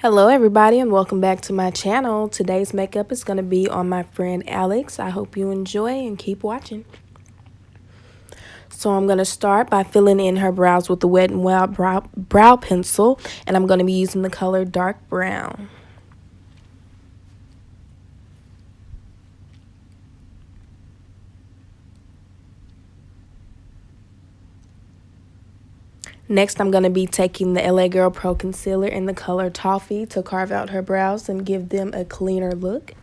Hello everybody and welcome back to my channel. Today's makeup is going to be on my friend Alex. I hope you enjoy and keep watching. So I'm going to start by filling in her brows with the Wet n Wild brow pencil, and I'm going to be using the color dark brown. Next, I'm going to be taking the LA Girl Pro Concealer in the color Toffee to carve out her brows and give them a cleaner look.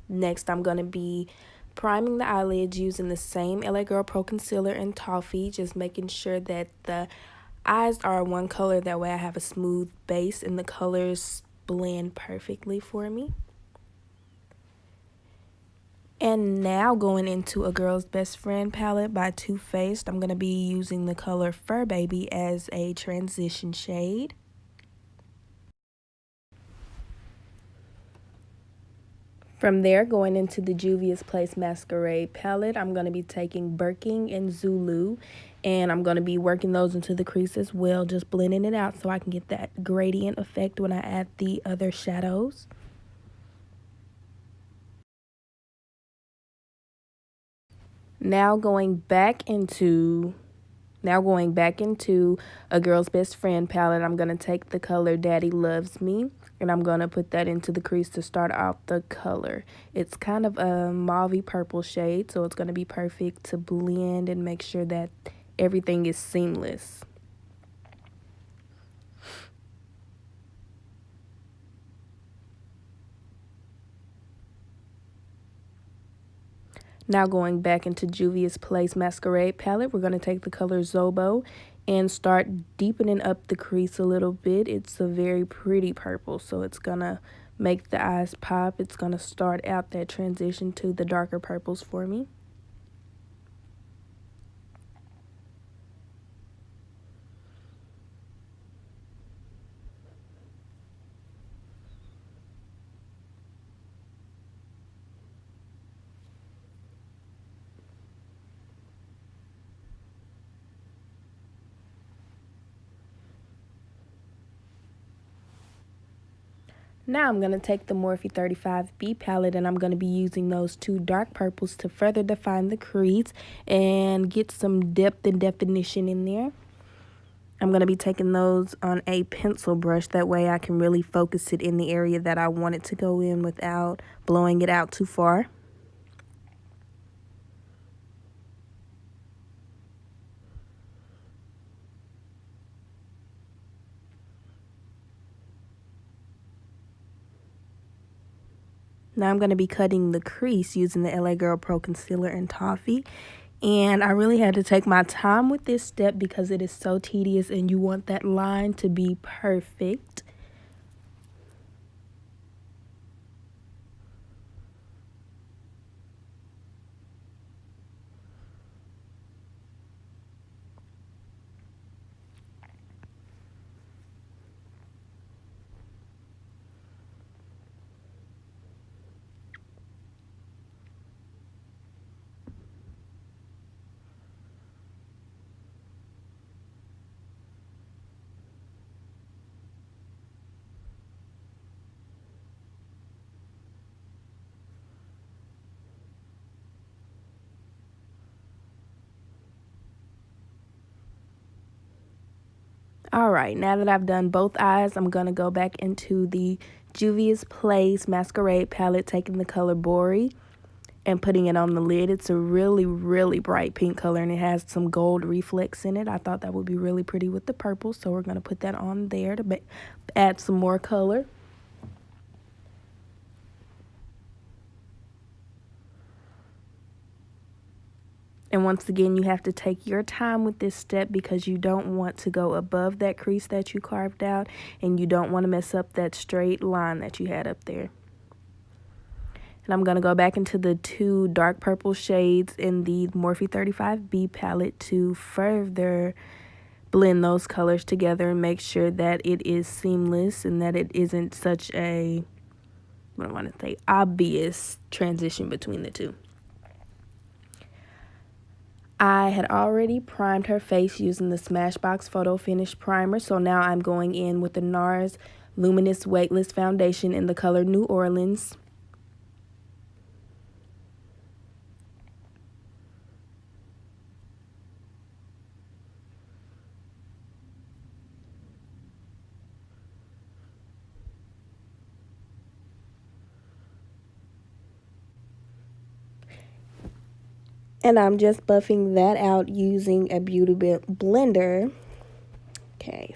Next, I'm going to be priming the eyelids using the same LA Girl Pro Concealer in Toffee, just making sure that the eyes are one color. That way I have a smooth base and the colors blend perfectly for me. And now going into A Girl's Best Friend palette by Too Faced, I'm going to be using the color Fur Baby as a transition shade. From there, going into the Juvia's Place Masquerade palette, I'm going to be taking Birking and Zulu, and I'm going to be working those into the crease as well, just blending it out so I can get that gradient effect when I add the other shadows. Now going back into A Girl's Best Friend palette, I'm going to take the color Daddy Loves Me, and I'm going to put that into the crease to start out the color. It's kind of a mauvey purple shade, so it's going to be perfect to blend and make sure that everything is seamless. Now going back into Juvia's Place Masquerade palette, we're going to take the color Zobo and start deepening up the crease a little bit. It's a very pretty purple, so it's going to make the eyes pop. It's going to start out that transition to the darker purples for me. Now I'm going to take the Morphe 35B palette, and I'm going to be using those two dark purples to further define the crease and get some depth and definition in there. I'm going to be taking those on a pencil brush. That way I can really focus it in the area that I want it to go in without blowing it out too far. Now I'm going to be cutting the crease using the LA Girl Pro Concealer in Toffee. And I really had to take my time with this step because it is so tedious and you want that line to be perfect. Alright, now that I've done both eyes, I'm going to go back into the Juvia's Place Masquerade palette, taking the color Bori and putting it on the lid. It's a really, really bright pink color, and it has some gold reflex in it. I thought that would be really pretty with the purple, so we're going to put that on there to add some more color. And once again, you have to take your time with this step because you don't want to go above that crease that you carved out, and you don't want to mess up that straight line that you had up there. And I'm going to go back into the two dark purple shades in the Morphe 35B palette to further blend those colors together and make sure that it is seamless and that it isn't such a, what I want to say, obvious transition between the two. I had already primed her face using the Smashbox Photo Finish Primer, so now I'm going in with the NARS Luminous Weightless Foundation in the color New Orleans. And I'm just buffing that out using a beauty blender. Okay.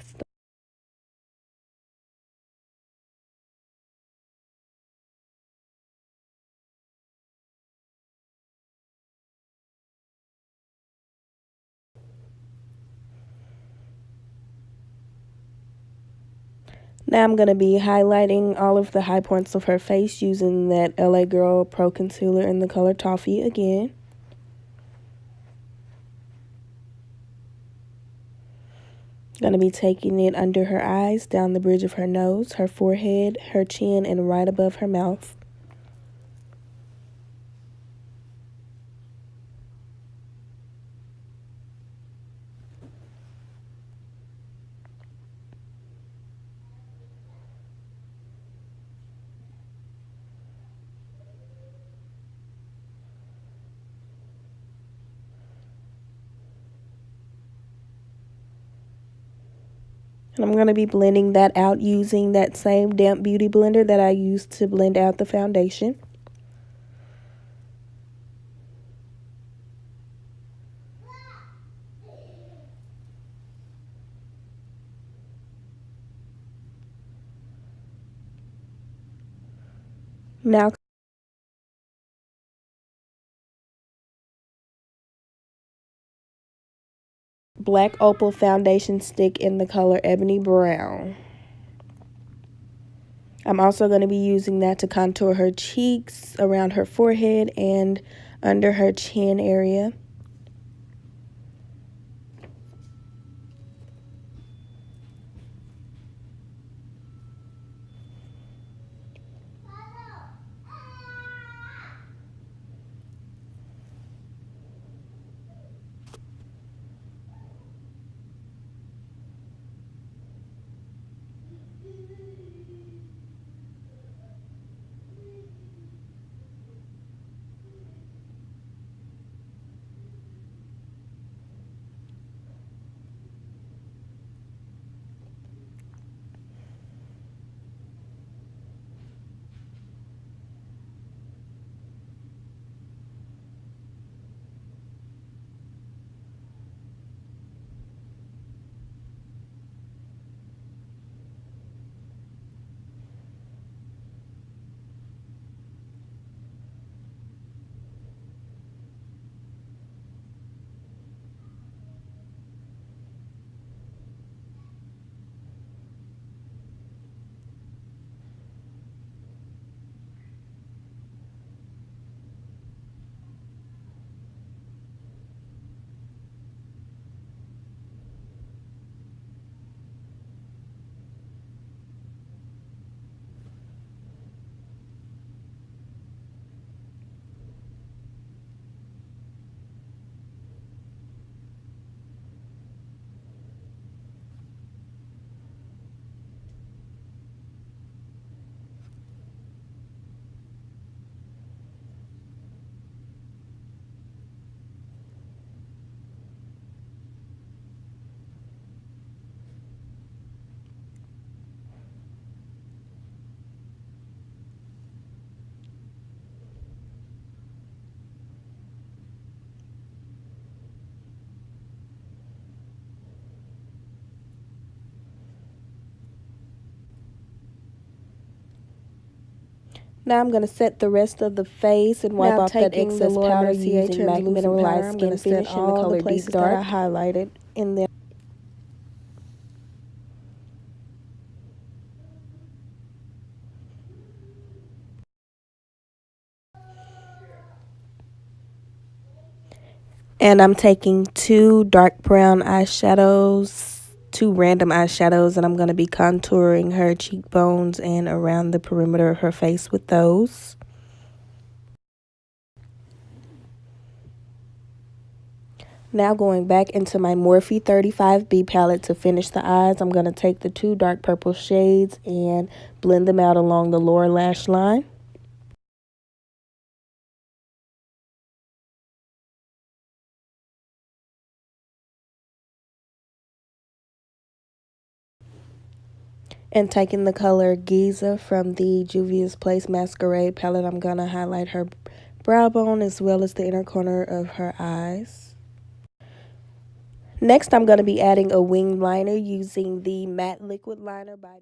Now I'm going to be highlighting all of the high points of her face using that LA Girl Pro Concealer in the color Toffee again. Going to be taking it under her eyes, down the bridge of her nose, her forehead, her chin, and right above her mouth. And I'm going to be blending that out using that same damp beauty blender that I used to blend out the foundation. Now, Black Opal foundation stick in the color Ebony Brown. I'm also going to be using that to contour her cheeks, around her forehead, and under her chin area. Now I'm going to set the rest of the face and wipe off that excess powder using MAC Mineralized Skin Finish in the color Deep Dark. That I highlighted in there. And I'm taking two dark brown eyeshadows, two random eyeshadows, and I'm going to be contouring her cheekbones and around the perimeter of her face with those. Now going back into my Morphe 35B palette to finish the eyes, I'm going to take the two dark purple shades and blend them out along the lower lash line. And taking the color Giza from the Juvia's Place Masquerade palette, I'm going to highlight her brow bone as well as the inner corner of her eyes. Next, I'm going to be adding a wing liner using the matte liquid liner by